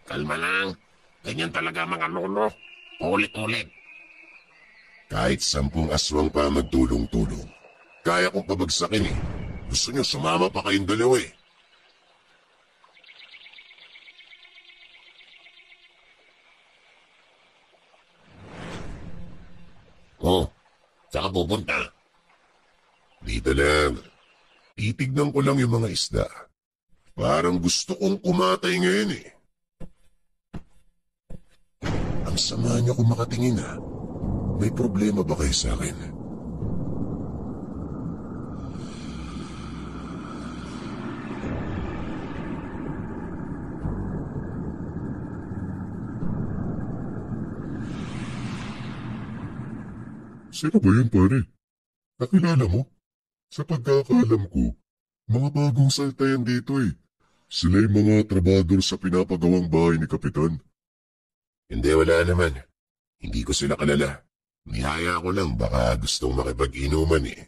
Kalma lang. Ganyan talaga mga lolo. Ulit-ulit. Kahit 10 aswang pa magtulong-tulong, kaya kong pabagsakin eh. Gusto niyo sumama pa kayong dalawa eh. Oh, saan ka pupunta? Dito lang. Titignan ko lang yung mga isda. Parang gusto kong kumatay ngayon eh. Ang sama niyo kung makatingin ha. May problema ba kayo sa akin? Sino ba yun, pare? Nakilala mo? Sa pagkakaalam ko, mga bagong salta yan dito eh. Sila yung mga trabador sa pinapagawang bahay ni Kapitan. Hindi, wala naman. Hindi ko sila kalala. Nihaya ko lang, baka gustong makipag-inuman eh.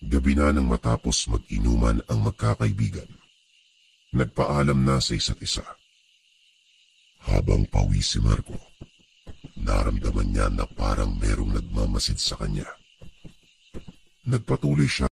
Gabi na nang matapos mag-inuman ang magkakaibigan. Nagpaalam na sa isa't isa. Habang pawi si Marco, naramdaman niya na parang merong nagmamasid sa kanya. Nagpatuloy siya